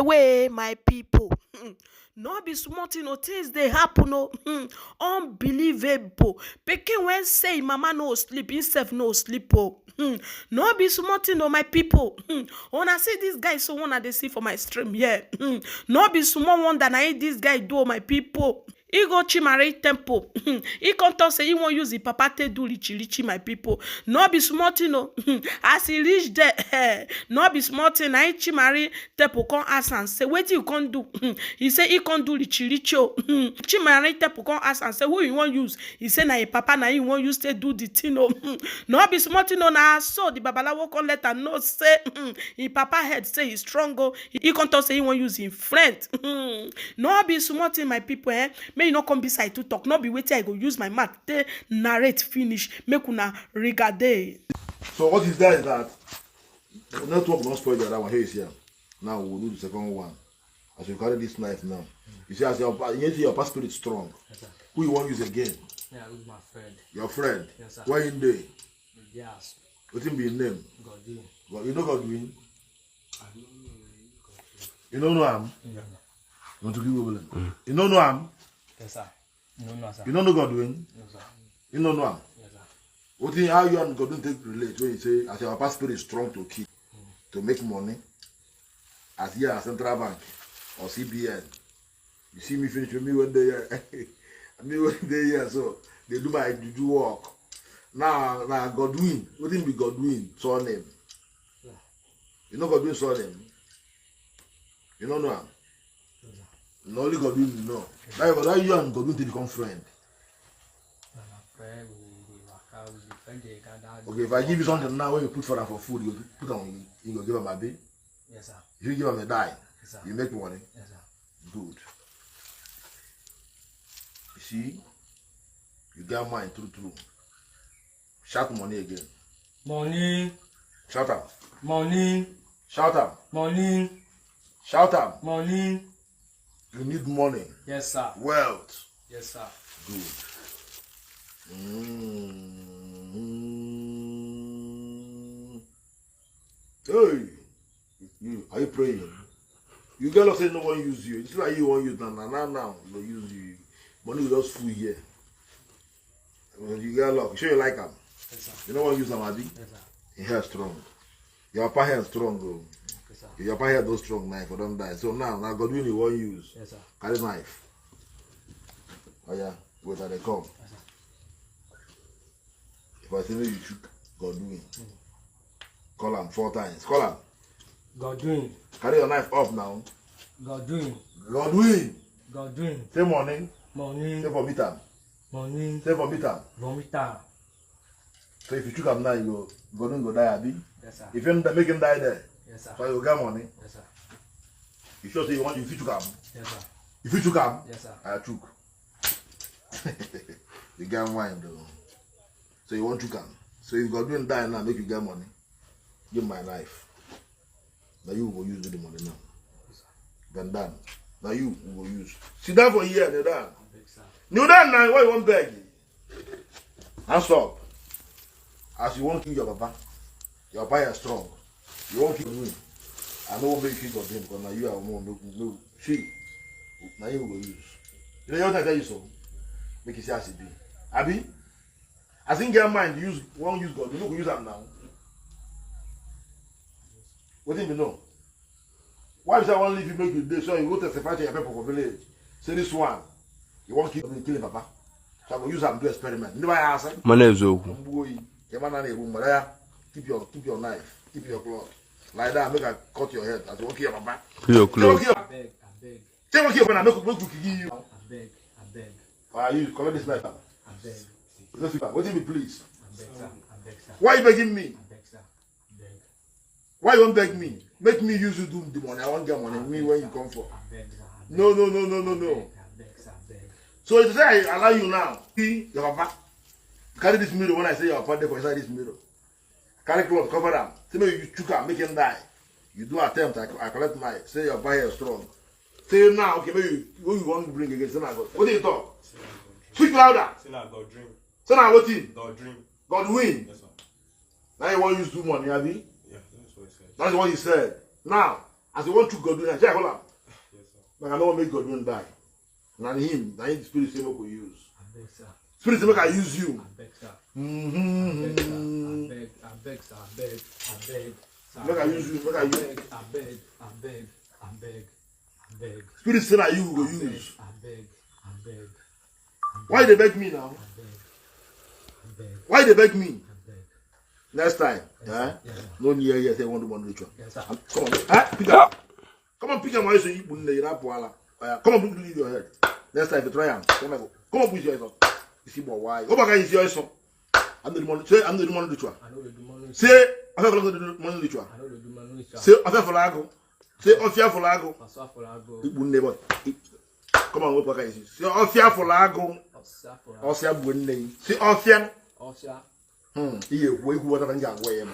away, my people. No be small thing, no things they happen, no unbelievable. Pikin when say mama no sleep, himself no sleep, oh. No be small thing, no my people. When I see this guy, so one they see for my stream, yeah. No be small one that I this guy do, my people. He go Chimare temple. He come talk say he won't use the papa te do lichi my people. No be small thing, no. As he reach there, no be small thing. I Chimare temple come ask and say, what you can do? He say he can't do lichi. Chimare temple come ask and say, who you want use? He say na your papa na he won't use to do the thing. No be small thing, no. Na so the babalawo come let her know say, his papa head say he's strong. He come talk say he won't use him friend. No be small thing, my people. May you not come beside to talk, not be waiting. I go use my mouth to narrate finish. Make una regade. So what is that? Is that the network not spoil the other one? Here is here. Now we'll do the second one. As you carry this knife now, you see, as your passport is strong. Yes, who you want to use again? Yeah, with my friend. Your friend. Yes, sir. Where in there? Yes. What him be his name? Godwin. God, you know Godwin? I don't know. You don't know him? Yeah. You want to give over? You don't know him? Yes, sir. No, sir. You don't know Godwin? No, sir. You don't know him? Yes, sir. What thing how you and Godwin take relate when you say as your passport is strong to keep, to make money, as here at Central Bank or CBN. You see me finish with me one day here. Me one day here, so they do my juju work. Now Godwin, what thing be Godwin surname? Yeah. You know Godwin surname? You don't know him? No, only Godwin you know. Now you and Godwin to become friend. Okay, if I give you something now, when you put for them for food, you put on, you go give them a bit. Yes, sir. If you give them a dime, Yes, sir. you make money. Yes, sir. Good. You see, you get mine true. Shout money again. Money. Shout out. Money. Shout out. Money. Shout out. Money. You need money. Yes, sir. Wealth. Yes, sir. Good. Hey, you are you praying? You girls say no one use you. It's like you want use now. No use you. Money will just fool here. When you get luck, sure you like them. Yes, sir. You know what use them, Abi? Yes, sir. He hair strong. Your upper hair strong, bro. Yes, sir. Your upper hair those strong knife for don't die. So now Godwin you won't use. Yes, sir. Carry knife. Oh yeah, wait till they come. Yes, sir. If I say you shoot Godwin, call him 4 times. Call him. Godwin. Carry your knife up now. Godwin. Godwin. Godwin. Say morning. Money. Say for meter. Money. Say for meter. Vomita. So if you shoot him now, you go Godwin go die, Abi. Yes, sir. If you make him die there, Yes, sir. so you get money. Yes, sir. You sure say you want if you shoot him. Yes, sir. If you shoot him, Yes, sir. I took. You get wine though. So you want to come. So if Godwin die now, make you get money. Give my life. Now you will use the money now. Then done. Now you will use. Sit down for a year, they're done. You done now, why you want beg? Hands up. As you won't kill your papa. Your papa is strong. You won't kill me. I know what make you kill him because now you are more no. She. Now you will use. You know what I tell you so? Make it say as it be. Abi? I think your mind use won't use God. You know who use them now. What do you know? Why is I want to leave you make you day so you go testify to your people for village? Say this one. You won't kill him, papa. So I will use them to do experiment. Never answer. Mathias Ezeaku. Keep your knife. Keep your cloth. Like that, make I cut your head. As you walk here, papa. Keep your clothes. I beg. Say what here, man. Make you give you. I beg. Why you collect this knife? I beg. What do you please? I beg, sir. I beg, sir. Why you begging me? I beg, sir. I beg. Why you won't beg me? Make me use you do the money. I won't get money. Me when you come for. I beg, sir. I beg. No. I beg, sir. I beg. So if say I allow you now, see your papa. Carry this mirror when I say your papa there for inside this mirror. Carry cloth, cover them. Say maybe you choke him, make him die. You do attempt, I collect knife. Say your papa is strong. Say now, okay, maybe who you want to bring again? Say now, God. What do you talk? Speak louder. Say now, God dream. Say now, what thing? God dream. God win. Yes, sir. Now you want to use 2 money, have you? Yeah, that's what he said. That's what he said. Now, As you want to God do that, hold up. But I don't make God die. Now him, now the spirit say we use. Spirit say I use you. I beg, sir. I beg, sir. Make I use you. Make I use. I beg. Spirit say that you will use. I beg. Why they beg me now? Why they beg me? Next time, no near here. Say one ritual. Yes, sir. Come on, pick up. Come on, pick up my you put in the come on, put it in your head. Next time, if you try and come on, put your eyes. You see more why? Go back and see your eyes. I'm the money. Say I'm the money ritual. I know the money. Say I have the money ritual. I know the money. Say I have for lago. Say ofia for lago. For lago. Ibu neighbor. Come on, go back and see. Say ofia for lago. Ofia bunne. Say ofia. Ofia. Iye we who water nja we ma.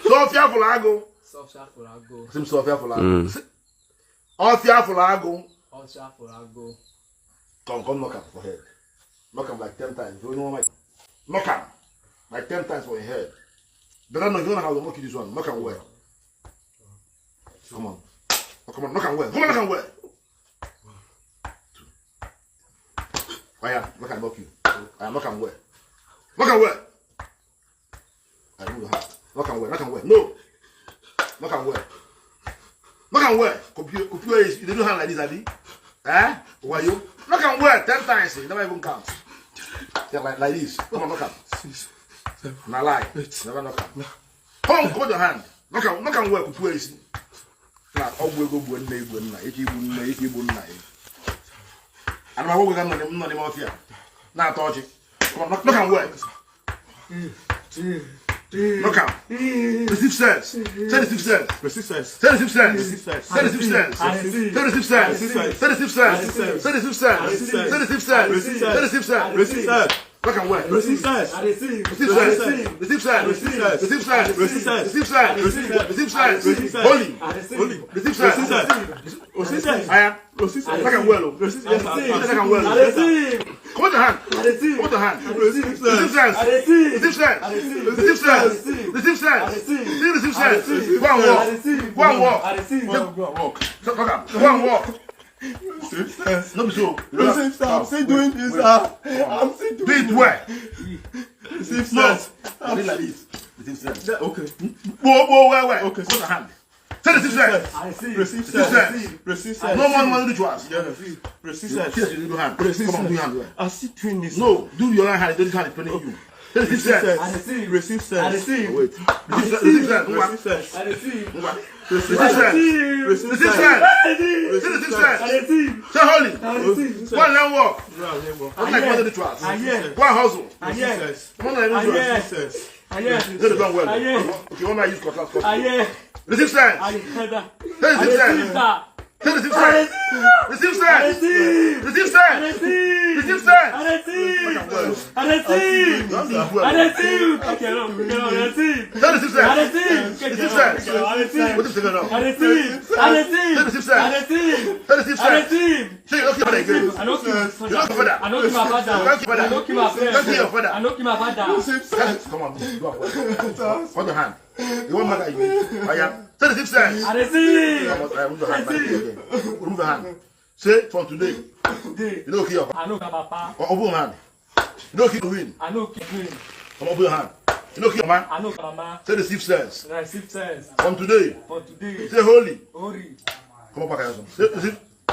So ofia for lago. Ofia for lago. Sim so ofia for lago. Ofia for lago. Ofia for lago. Come knock up for head. Knock him like 10 times. You know what? Knock him like 10 times for your head. But I know you don't know how to knock this one. Knock him well. Come on. Oh, come on, knock him well. Come on, knock him well. I am. Knock him, knock you. I am knock him well. Knock him well. I move your hand. Knock him well. Knock him well. No. Knock him well. Knock him well. Computer is. You don't hand like this, Adi. Eh? Why you? Knock him well 10 times. You never even count. Yeah, like this. Come on, knock him. Now lie. Never knock him. Come on, hold your hand. Knock him well. Computer is. Now, all we go one day, one night. If you wouldn't lie. And my work on the mafia. Now, touch it. Come on, knock him well. Knock him. Receive sense. Say receive sense. Receive sense. Say receive sense. Receive sense. Say receive sense. Say receive sense. Say receive sense. Say receive sense. Say receive sense. Say receive sense. Receive sense. Knock him well. Receive sense. Receive sense. Receive sense. Receive sense. Receive sense. Receive sense. Receive sense. Receive sense. Holy. Holy. Receive sense. Receive sense. I am. Receive sense. Knock him well. Receive Knock him well. Come on, the hand. Come on, the hand. Receive sense. Receive sense. Receive sense. Receive sense. Receive sense. Go and walk. Go and walk. Go and walk. Go and walk. No be so. Receive sense. I'm still doing this. I'm still Do doing it well. Receive sense. Do it like this. Receive sense. Okay. Whoa. Okay. Go the hand. Say receive sense. Receive Receive sense. sense. Receive sense. No one rituals. Receive Yes, sense. you do hand. Receive Come on, do sense. hand well. I'm still doing this. No, do your hand. Don't hand. It's training you. Say receive sense. Receive sense. Wait. Receive sense. Receive sense. Receive Receive sense. sense. Receive sense. Receive sense. Say holy. Go and learn work. Don't like one rituals. Go and hustle. Receive sense. Come on, learn rituals. Receive sense. They don't well. Okay, one man use cutlass. Receive sense. Receive sense. Receive sense. Receive sense. Receive sense. Receive sense. Don't do well. Say receive sense. Receive sense. What is it now? Say receive sense. Say receive sense. Say you don't keep father again. I don't keep my You don't keep father. I don't keep my father. You don't keep father. I don't keep my You don't keep your father. I don't keep my father. Receive sense. Come on, go on. Hold your hand. You want mother you. I am. Say receive sense. I receive. Remove your hand. Remove your hand. Say from today. You don't keep your father. I know Papa. Open your hand. You don't keep the win. I know keep doing. Come open your hand. You don't keep your man. I know Mama. Say receive sense. Receive sense. From today. For today. Say holy. Holy. Come on, Papa. Say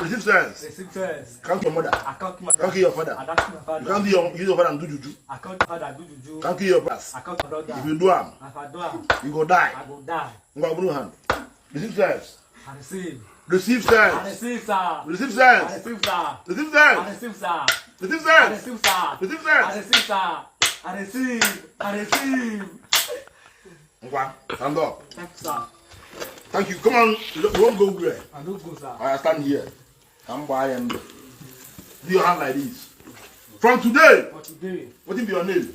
receive sense. Receive sense. Can't your mother. I can't keep my Can't kill your father. I don't keep my You father. can't use your father and do juju. I can't father do juju. Can't kill your pass. I can't brother. If you do am, If I do am, you go die. I go die. Go open your hand. Receive sense. I receive. Receive I sense. receive, sir. Receive I sense. receive, sir. Receive I sense. receive, sir. Receive I sense. receive, sir. Receive I sense. receive, sir. I receive. I receive. Okay. Stand up. Thank you, sir. Thank you. Come on. You won't go where. I don't go, sir. I stand here. Come by and do your hand like this. From today, For today, what is your name?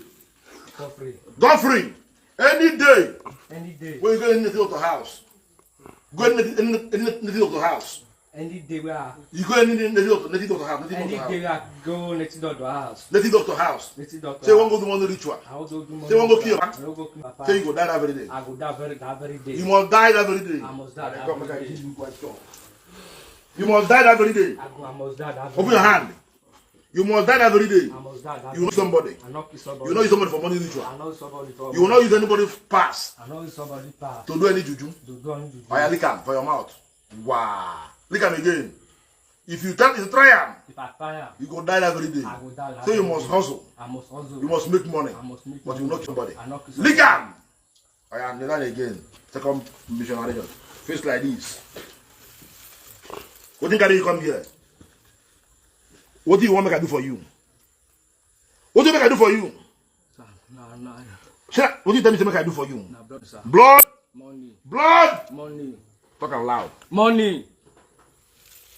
for free. Godfrey. Any day Any day. when you go in the house, go in the house. Any day where You go any native doctor house. any day I go next door to house. Native doctor house. Native doctor. Say one go do one ritual. I will do Say one go kill. I will go kill my Say you go die that very day. I go die that very day. You must die that very day. I must die that Come, very I day. give you quite strong. You must die that very day. I must die that very Open your hand. You must die that very day. I must die that You know somebody. I know somebody. You know somebody for money ritual. I know somebody for You will not use anybody's pass I know somebody pass. to do any juju. To do any juju. Or you lick am for your mouth. Wow. Lick am again. If you try am, If I fire, you go die that very day. I will die that So you very must day. hustle. I must hustle. You must make money. I must make But you money. knock somebody. I knock Lick somebody. am. I am that again. Second missionary. Face like this. What do you come here? What do you want me to do for you? What do you make I do for you? Sir, no. Shut up. What do you tell me to make I do for you? No blood, sir. Blood. Money. Blood. Money. Talk out loud. Money.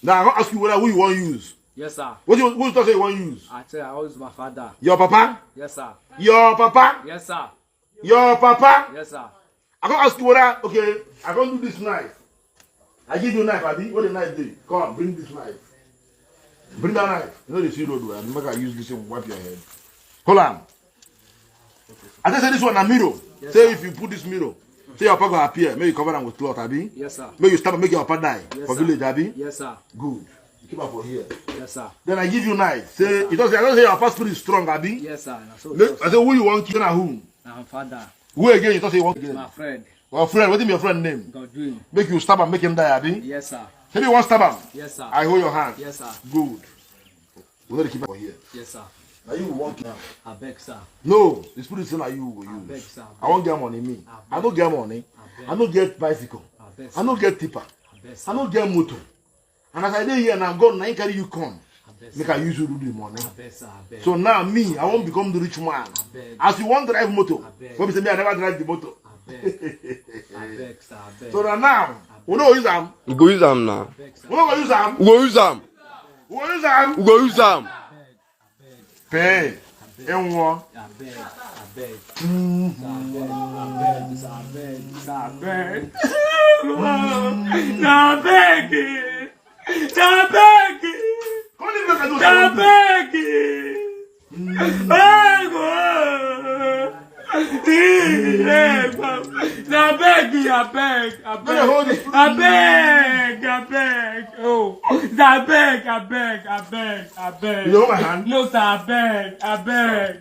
Now I'm gonna ask you who you want to use. Yes, sir. Who you talk say you want to use? I tell you, I always my father. Your papa? Yes, sir. Your papa? Yes, sir. Your papa? Yes, sir. I'm gonna ask you whether okay, I'm gonna do this knife. I give you a knife, Abi. What the knife do? Come on, bring this knife. Bring that knife. You know the seal road. I'm not gonna use this and wipe your head. Hold on. I just say this one a mirror. Yes, say sir. if you put this mirror, say your papa gonna appear. Make you cover them with cloth, Abi. Yes, sir. Make you stab and make your papa die Yes, for sir. village, Abi. Yes, sir. Good. Keep up for here. Yes, sir. Then I give you knife. Say you don't say I don't say your papa spirit is strong, Abi. Yes, sir. So, I say who you want kill and who? I'm father. Who again? You don't say you want kill. My friend. Your friend. What is your friend name? Godwin. Make you stab and make him die, Abi. Yes, sir. Maybe you want stab him. Yes, sir. I hold your hand. Yes, sir. Good. We let keep it for here. Yes, sir. Now you want now. I beg, sir. No, the spirit say na you will I beg, use. sir. I won't get money me. I don't get money. I don't get bicycle. I beg, I don't get tipper. I beg, sir. I don't get motor. And as I dey here now, God, now you carry you come. I beg, Make sir. I use you do the money. I beg, sir. I beg. So now me, I won't become the rich man. beg. As you want to drive motor, beg. for me say me I never drive the motor. I beg. I beg, sir. I beg. So now, we don't use them. We go use them now. I beg, sir. We don't use them. We go use them. We don't use them. We go use them. Pay. And one. I beg. I beg. I beg. Sir, I beg. Sir, I beg. Sir, I beg. Sir, I beg. Come on, make I do Sir, I something. beg. I beg. Let me hold this. I beg. Oh, I beg. You know my hand? No, sir, I beg. I beg.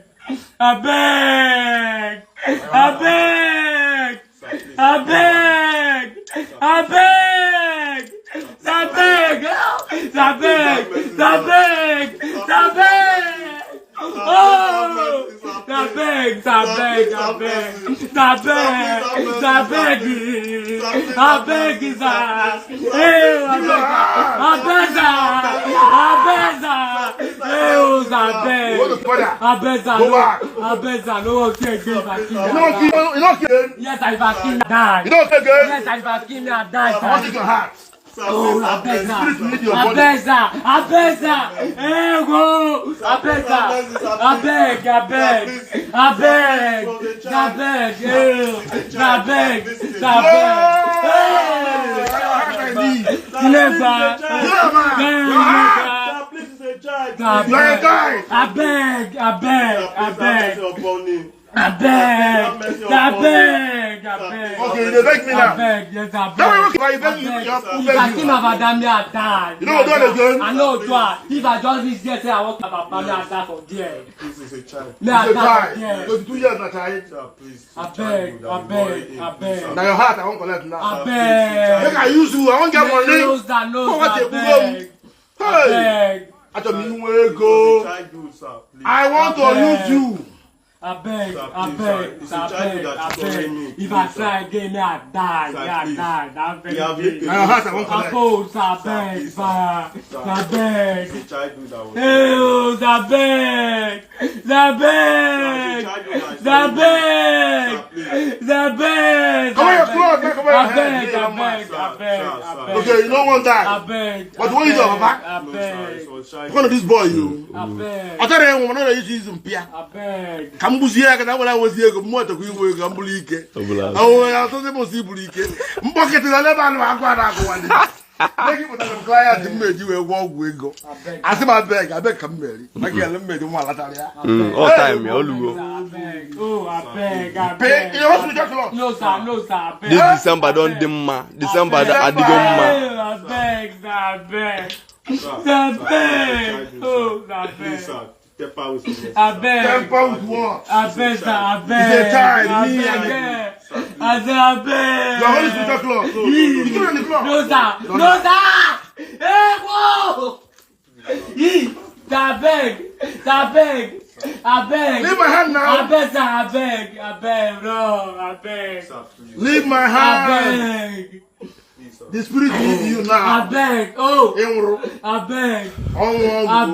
Hold the father. Go back. You don't kill. Yes, I vaccine die. You don't kill again. Yes, I vaccine die. I want to take your heart. Oh, The spirit will need your body. Abeza. Okay, they beg me now. Yes, I Don't beg. worry, you beg me. If I kill my family, I die. You know what I'm doing? I know what. If I just reach there, say I want my family, I die for there. This is a child. Me, I It's a die child. for there. 22 years now, child. Sir, please. I beg. Now your heart, I won't collect now. I beg. Make I use you. I won't get money. Knows that, Come on, I take beg. I Hey, beg. I told me you go. Childhood, sir. Please. I want to use you. I beg. It's a child that is calling me. If I try again, I die. Sir, I please. die. I beg. You have lived Now your heart, I won't I collect. pose, I beg. please, I beg. It's a childhood that was. Ew, I beg. Come on, your clothes, man. Come on, your head. I beg. Okay, you don't want I that. beg. But what is your papa? I No, sir, beg. it was childhood. Come on, this boy, you. I beg. I tell you, I'm not using Pia. I beg. Kambusia, because I was here, more to go with Gambulike. Oh, I thought they must see Bulike. Bucket is a level of Aqua. Make it for the client to make you a walk with go. I say my beg, I beg come marry. I can't make you one lataria. All time, all go. Oh, I beg. Pay in the hospital clock. No, sir. This December don't dimma. December I dig I beg. Oh, I beg. Kpai with me. I beg. Temper with what? I beg, sir. I beg. It's a time, I me beg. and I said, I beg. You're on the hospital clock. You get on the clock. No, sir. Hey, whoa. I beg. Leave my hand now. I beg, sir. I beg. No, I beg. Sir, please. Leave my I hand. beg. The spirit leave you I now. beg. Oh, Enro. I beg. On one. I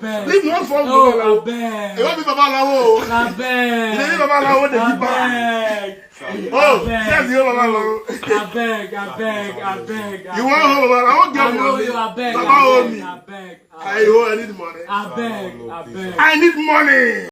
beg. Leave one phone. Oh, I You beg. want me to Babalawo? I beg. Leave Babalawo the I keeper. beg. Oh, beg. yes, you Babalawo. I beg. You want home? I won't I get know money. you. I beg. Baba owe me. I beg. I need money. I beg. I need money.